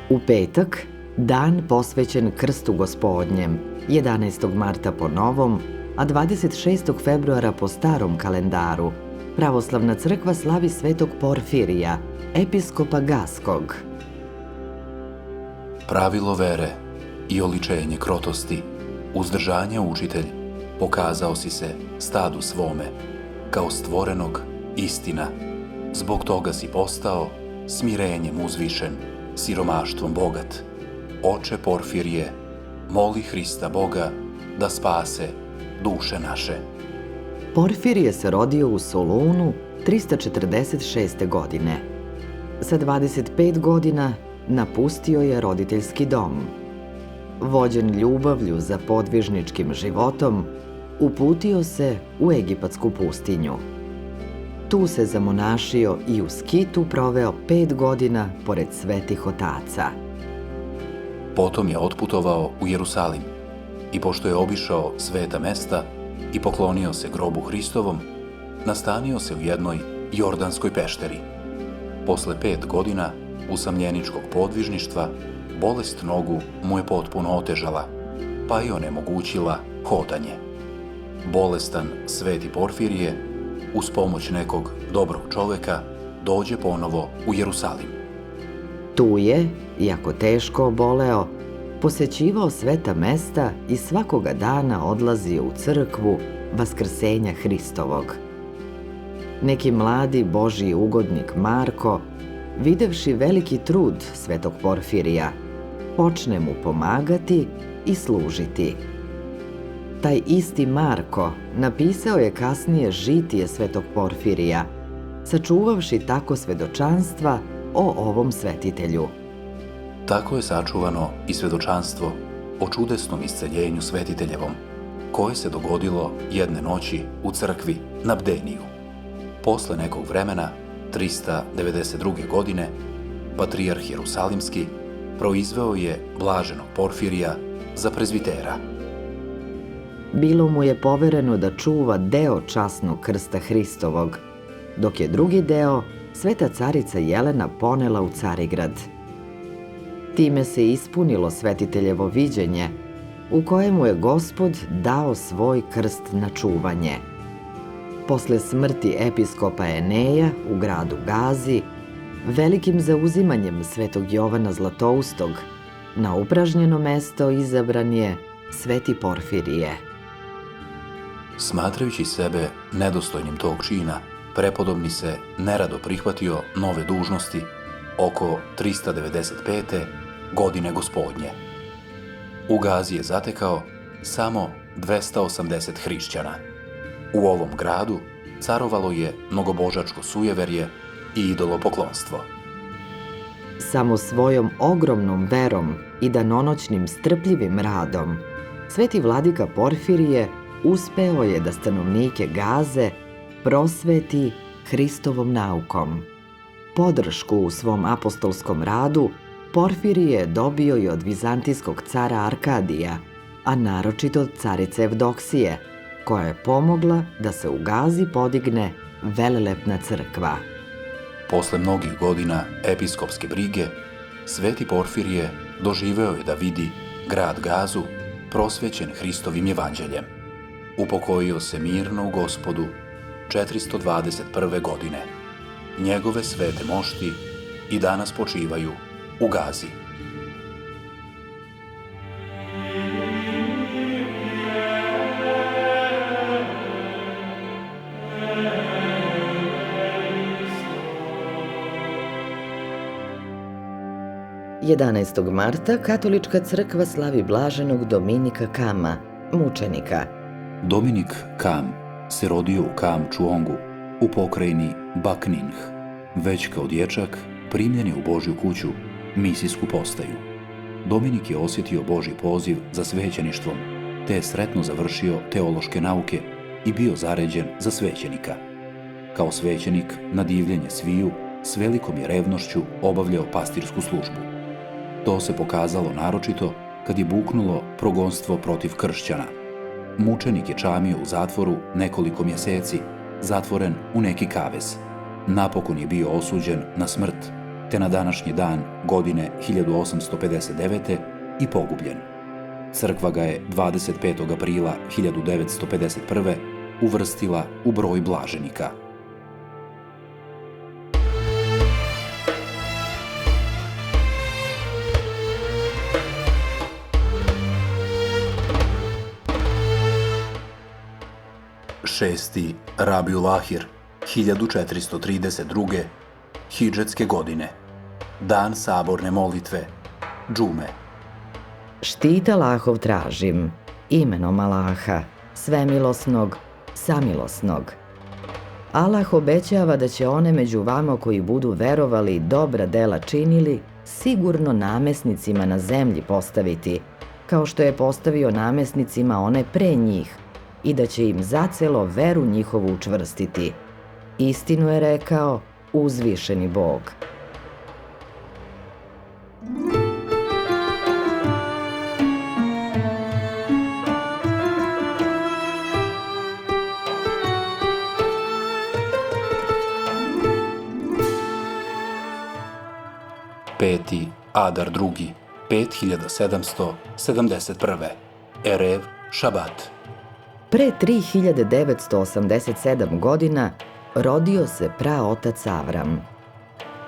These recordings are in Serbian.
U petak, dan posvećen Krstu Gospodnjem, 11. marta po novom, a 26. februara po starom kalendaru, Pravoslavna crkva slavi svetog Porfirija, episkopa Gaskog. Pravilo vere i oličenje krotosti, uzdržanje učitelj, pokazao si se stadu svome, kao stvorenog istina. Zbog toga si postao smirenjem uzvišen, siromaštvom bogat. Oče Porfirije, moli Hrista Boga da spase duše naše. Porfirije se rodio u Solunu 346. godine. Sa 25 godina napustio je roditeljski dom. Vođen ljubavlju za podvižničkim životom, uputio se u egipatsku pustinju. Tu se zamonašio i u Skitu proveo 5 godina pored svetih otaca. Potom je otputovao u Jerusalim i pošto je obišao sveta mesta i poklonio se grobu Hristovom, nastanio se u jednoj jordanskoj pešteri. Posle 5 godina usamljeničkog podvižništva, bolest nogu mu je potpuno otežala, pa je onemogućila hodanje. Bolestan sveti Porfirije, uz pomoć nekog dobrog čoveka, dođe ponovo u Jerusalim. Tu je, iako teško oboleo, posećivao sveta mesta i svakoga dana odlazio u crkvu Vaskrsenja Hristovog. Neki mladi Božji ugodnik Marko, videvši veliki trud svetog Porfirija, počne mu pomagati i služiti. Taj isti Marko napisao je kasnije žitije svetog Porfirija, sačuvavši tako svedočanstva o ovom svetitelju. Tako je sačuvano i svedočanstvo o čudesnom isceljenju svetiteljevom, koje se dogodilo jedne noći u crkvi na Bdeniju. Posle nekog vremena, 392. godine, patrijarh Jerusalimski proizveo je blaženog Porfirija za prezvitera. Bilo mu je povereno da čuva deo časnog krsta Hristovog, dok je drugi deo sveta carica Jelena ponela u Carigrad. Time se ispunilo svetiteljevo viđenje, u kojemu je Gospod dao svoj krst na čuvanje. Posle smrti episkopa Eneja u gradu Gazi, velikim zauzimanjem svetog Jovana Zlatoustog, na upražnjeno mesto izabran je sveti Porfirije. Smatrajući sebe nedostojnim tog čina, prepodobni se nerado prihvatio nove dužnosti oko 395. godine Gospodnje. U Gazi je zatekao samo 280 hrišćana. U ovom gradu carovalo je mnogobožačko sujeverje i idolopoklonstvo. Samo svojom ogromnom verom i danonoćnim strpljivim radom, sveti vladika Porfirije uspeo je da stanovnike Gaze prosveti Hristovom naukom. Podršku u svom apostolskom radu Porfirije je dobio i od vizantijskog cara Arkadija, a naročito od carice Evdoksije, koja je pomogla da se u Gazi podigne velelepna crkva. Posle mnogih godina episkopske brige, sveti Porfirije doživeo je da vidi grad Gazu prosvećen Hristovim evanđeljem. Upokojio se mirno u Gospodu 421. godine. Njegove svete mošti i danas počivaju u Gazi. Jedanaestog marta katolička crkva slavi blaženog Dominika Kama, mučenika. Dominik Kam se rodio u Kam Čuongu u pokrajini Bak Ninh. Već kao dječak primljen je u Božju kuću, misijsku postaju. Dominik je osjetio Božji poziv za svećeništvom, te je sretno završio teološke nauke i bio zaređen za svećenika. Kao svećenik, na divljenje sviju, s velikom je revnošću obavljao pastirsku službu. To se pokazalo naročito kad je buknulo progonstvo protiv kršćana. Mučenik je čamio u zatvoru nekoliko mjeseci, zatvoren u neki kavez. Napokon je bio osuđen na smrt, te na današnji dan godine 1859. i pogubljen. Crkva ga je 25. aprila 1951. uvrstila u broj blaženika. Šesti Rabiul Ahir 1432. hidžetske godine. Dan saborne molitve, džume. Štit Allahov tražim, imenom Allaha, svemilosnog, samilosnog. Allah obećava da će one među vama koji budu verovali i dobra dela činili, sigurno namesnicima na zemlji postaviti, kao što je postavio namesnicima one pre njih, i da će im zacelo veru njihovu učvrstiti. Istinu je rekao uzvišeni Bog. Peti Adar II, 5771. Erev Šabat. Pre 3987 godina rodio se praotac Avram.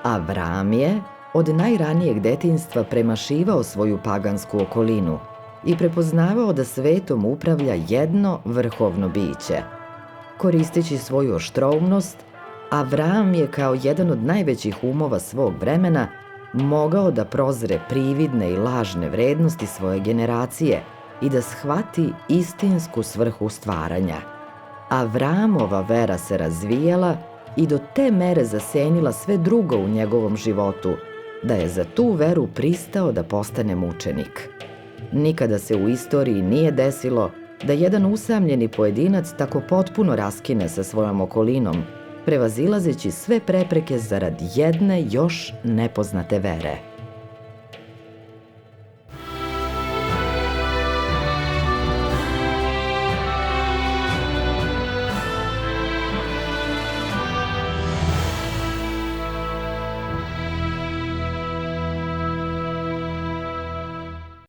Avram je od najranijeg detinjstva premašivao svoju pagansku okolinu i prepoznavao da svetom upravlja jedno vrhovno biće. Koristeći svoju oštroumnost, Avram je kao jedan od najvećih umova svog vremena mogao da prozre prividne i lažne vrednosti svoje generacije i da shvati istinsku svrhu stvaranja. Avramova vera se razvijala i do te mere zasenila sve drugo u njegovom životu, da je za tu veru pristao da postane mučenik. Nikada se u istoriji nije desilo da jedan usamljeni pojedinac tako potpuno raskine sa svojom okolinom, prevazilazeći sve prepreke zarad jedne još nepoznate vere.